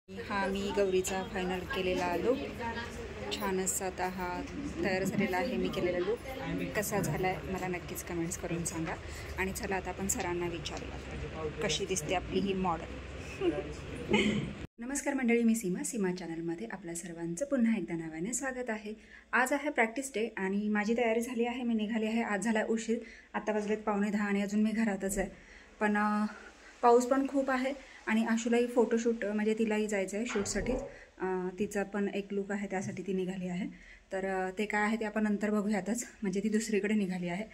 हा मी गौरीचा फायनल केलेला लूक छान असा आता हा तयार झालेला आहे। मी केलेला लूक कसा झाला आहे मला नक्कीच कमेंट्स करून सांगा। आणि चला आता आपण सरांना विचारूया कशी दिसते आपली ही मॉडेल। नमस्कार मंडळी, मी सीमा चॅनलमध्ये आपल्या सर्वांचं पुन्हा एकदा नव्याने स्वागत आहे। आज आहे प्रॅक्टिस डे आणि माझी तयारी झाली आहे, मी निघाली आहे। आज झाला उशीर, आता वाजलेत 9:15 आणि अजून मी घरातच आहे। पण पाऊस पण खूप आहे आणि आशूलाही फोटोशूट म्हणजे तिलाही जायचं आहे शूटसाठी। तिचा पण एक लूक आहे, त्यासाठी ती निघाली आहे। तर ते काय आहे ते आपण नंतर बघूयातच, म्हणजे ती दुसरीकडे निघाली आहे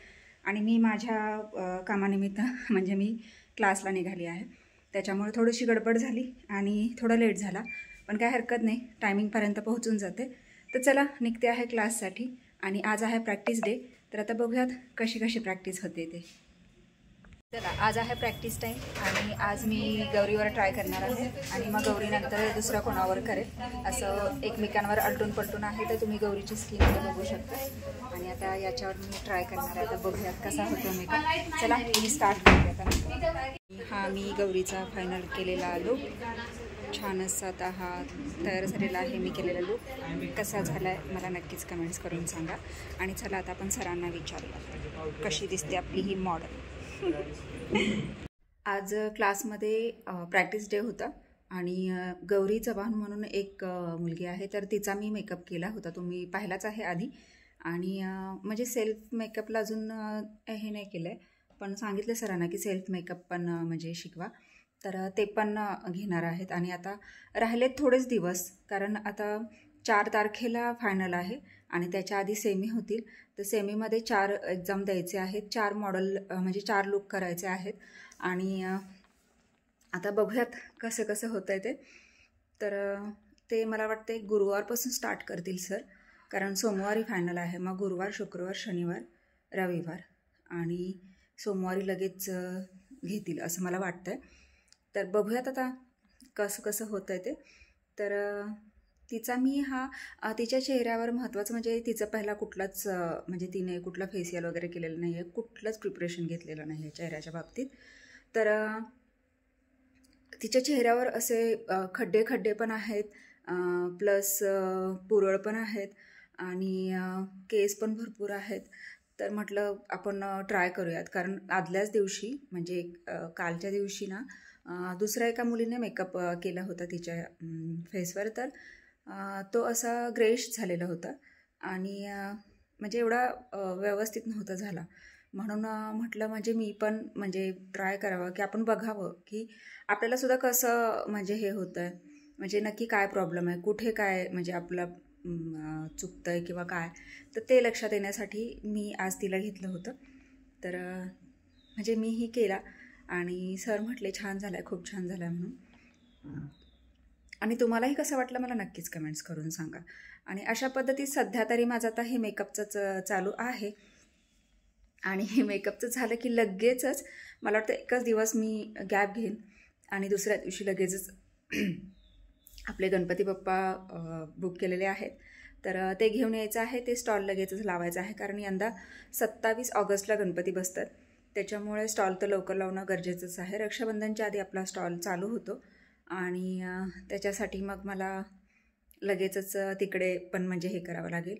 आणि मी माझ्या कामानिमित्त म्हणजे मी क्लासला निघाली आहे। त्याच्यामुळे थोडीशी गडबड झाली आणि थोडा लेट झाला, पण काय हरकत नाही, टायमिंगपर्यंत पोहोचून जाते। तर चला निघते आहे क्लाससाठी आणि आज आहे प्रॅक्टिस डे। तर आता बघूयात कशी प्रॅक्टिस होते ते। चला आज आहे प्रॅक्टिस टाईम आणि आज मी गौरीवर ट्राय करणार आहे आणि मग गौरीनंतर दुसऱ्या कोणावर करेल, असं एकमेकांवर आलटून पलटून आहे। तर तुम्ही गौरीची स्किन बघू शकता आणि आता याच्यावर मी ट्राय करणार आहे। तर बघूयात कसा होतो मेकअप। चला मी स्टार्ट करते आता। हा मी गौरीचा फायनल केलेला लूक छान असा आता हा तयार झालेला आहे। मी केलेला लूक कसा झाला आहे मला नक्कीच कमेंट्स करून सांगा। आणि चला आता आपण सरांना विचारूया कशी दिसते आपली ही मॉडेल। आज क्लासमध्ये प्रॅक्टिस डे होता आणि गौरी चव्हाण म्हणून एक मुलगी आहे, तर तिचा मी मेकअप केला होता, तुम्ही पाहिलाच आहे आधी। आणि म्हणजे सेल्फ मेकअपला अजून हे नाही केलं आहे, पण सांगितलं सरांना की सेल्फ मेकअप पण म्हणजे शिकवा, तर ते पण घेणार आहेत। आणि आता राहिलेत थोडेच दिवस, कारण आता 4 तारखेला फायनल आहे आणि त्याच्या आधी सेमी होतील। तर सेमीमध्ये 4 एक्झाम द्यायचे आहेत, 4 मॉडेल म्हणजे 4 लूक करायचे आहेत। आणि आता बघूयात कसं होतं आहे ते। तर ते मला वाटते गुरुवारपासून स्टार्ट करतील सर, कारण सोमवारी फायनल आहे, मग गुरुवार, शुक्रवार, शनिवार, रविवार आणि सोमवारी लगेच घेतील असं मला वाटतं आहे। तर बघूयात आता कसं होतं आहे ते। तर तिचा मी तिच्या चेहऱ्यावर महत्त्वाचं म्हणजे तिचं पहिला कुठलाच म्हणजे तिने कुठला फेशियल वगैरे केलेलं नाही आहे, कुठलंच प्रिपरेशन घेतलेलं नाही आहे चेहऱ्याच्या बाबतीत। तर तिच्या चेहऱ्यावर असे खड्डे पण आहेत, प्लस पुरळ पण आहेत आणि केस पण भरपूर आहेत। तर म्हटलं आपण ट्राय करूयात, कारण आदल्याच दिवशी म्हणजे कालच्या दिवशी ना दुसऱ्या एका मुलीने मेकअप केला होता तिच्या फेसवर, तर तो असा ग्रेश झालेला होता आणि म्हणजे एवढा व्यवस्थित नव्हता झाला। म्हणून म्हटलं म्हणजे मी पण म्हणजे ट्राय करावं की आपण बघावं की आपल्यालासुद्धा कसं म्हणजे हे होतं आहे, म्हणजे नक्की काय प्रॉब्लेम आहे, कुठे काय म्हणजे आपलं चुकतं आहे किंवा काय, तर ते लक्षात येण्यासाठी मी आज तिला घेतलं होतं। तर म्हणजे मीही केला आणि सर म्हटले छान झाला आहे, खूप छान झाला आहे म्हणून। आणि तुम्हालाही कसं वाटलं मला नक्कीच कमेंट्स करून सांगा। आणि अशा पद्धतीत सध्या तरी माझं आता हे मेकअपचं चालू आहे आणि हे मेकअपचं झालं की लगेचच मला वाटतं एकच दिवस मी गॅप घेईन आणि दुसऱ्या दिवशी लगेचच आपले गणपती बाप्पा बुक केलेले आहेत, तर ते घेऊन यायचं आहे। ते स्टॉल लगेचच लावायचं आहे, कारण यंदा 27 ऑगस्टला गणपती बसतात, त्याच्यामुळे स्टॉल तर लवकर लावणं गरजेचंच आहे। रक्षाबंधनच्या आधी आपला स्टॉल चालू होतो आणि त्याच्यासाठी मग मला लगेचच तिकडे पण म्हणजे हे करावं लागेल।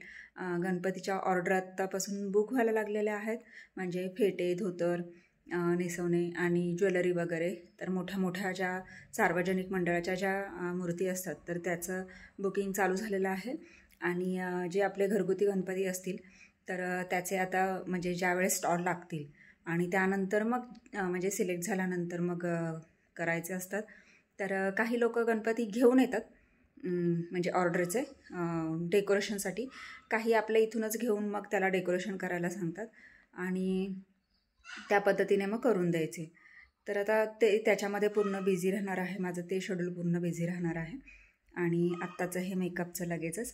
गणपतीच्या ऑर्डर आत्तापासून बुक व्हायला लागलेल्या आहेत, म्हणजे फेटे, धोतर, नेसवणे आणि ज्वेलरी वगैरे। तर मोठ्या ज्या सार्वजनिक मंडळाच्या ज्या मूर्ती असतात तर त्याचं बुकिंग चालू झालेलं आहे। आणि जे आपले घरगुती गणपती असतील तर त्याचे आता म्हणजे ज्यावेळेस स्टॉल लागतील आणि त्यानंतर मग म्हणजे सिलेक्ट झाल्यानंतर मग करायचे असतात। तर काही लोक गणपती घेऊन येतात म्हणजे ऑर्डरचे डेकोरेशनसाठी, काही आपल्या इथूनच घेऊन मग त्याला डेकोरेशन करायला सांगतात आणि त्या पद्धतीने मग करून द्यायचे। तर आता ते त्याच्यामध्ये पूर्ण बिझी राहणार आहे माझं, ते शेड्यूल पूर्ण बिझी राहणार आहे। आणि आत्ताचं हे मेकअपचं लगेचच,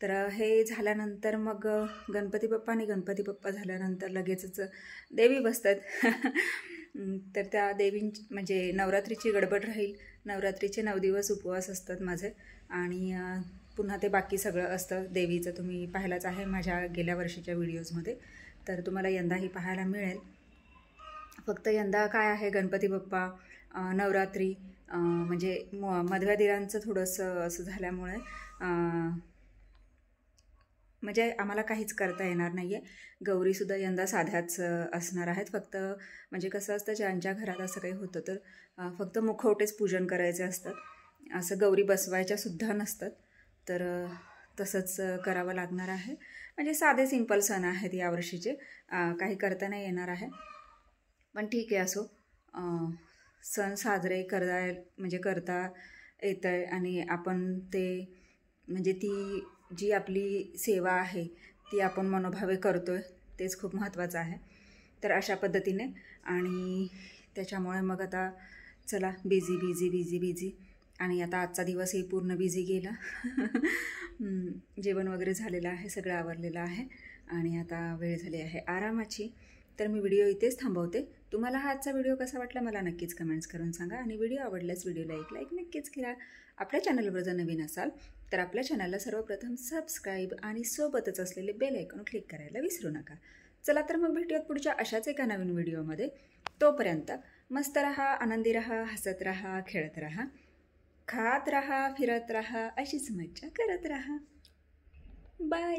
तर हे झाल्यानंतर मग गणपती बाप्पा झाल्यानंतर लगेचच देवी बसतात तर त्या देवींची म्हणजे नवरात्रीची गडबड राहील। नवरात्रीचे 9 दिवस उपवास असतात माझे आणि पुन्हा ते बाकी सगळं असतं देवीचं, तुम्ही पाहिलाच आहे माझ्या गेल्या वर्षीच्या व्हिडिओजमध्ये, तर तुम्हाला यंदाही पाहायला मिळेल। फक्त यंदा काय आहे, गणपती बाप्पा, नवरात्री म्हणजे मधव्या दिरांचं थोडंसं असं झाल्यामुळे म्हणजे आम्हाला काहीच करता येणार नाही आहे. गौरीसुद्धा यंदा साध्याच असणार आहेत. फक्त म्हणजे कसं असतं, ज्यांच्या घरात असं काही होतं तर फक्त मुखवटेच पूजन करायचे असतात, असं गौरी बसवायच्यासुद्धा नसतात. तर तसंच करावं लागणार आहे. म्हणजे साधे सिंपल सण आहेत यावर्षीचे, काही करता नाही येणार आहे. पण ठीक आहे, असो. सण साजरे करता येतं आहे आणि आपण ते म्हणजे ती जी आपली सेवा आहे ती आपण मनोभावे करतो आहे, तेच खूप महत्त्वाचं आहे. तर अशा पद्धतीने आणि त्याच्यामुळे मग आता चला बिझी बिझी बिझी बिझी आणि आता आजचा दिवसही पूर्ण बिझी गेला. जेवण वगैरे झालेलं आहे, सगळं आवरलेलं आहे आणि आता वेळ झाली आहे आरामाची. तर मी व्हिडिओ इथेच थांबवते. तुम्हाला हा आजचा व्हिडिओ कसा वाटला मला नक्कीच कमेंट्स करून सांगा आणि व्हिडिओ आवडल्यास व्हिडिओला एक लाईक नक्कीच करा. आपल्या चॅनलवर जर नवीन असाल तर आपल्या चॅनलला सर्वप्रथम सबस्क्राईब आणि सोबतच असलेले बेल आयकॉन क्लिक करायला विसरू नका. चला तर मग भेटूयात पुढच्या अशाच एका नवीन व्हिडिओमध्ये. तोपर्यंत मस्त रहा, आनंदी रहा, हसत रहा, खेळत रहा, खात रहा, फिरत रहा, अशीच मज्जा करत रहा. बाय.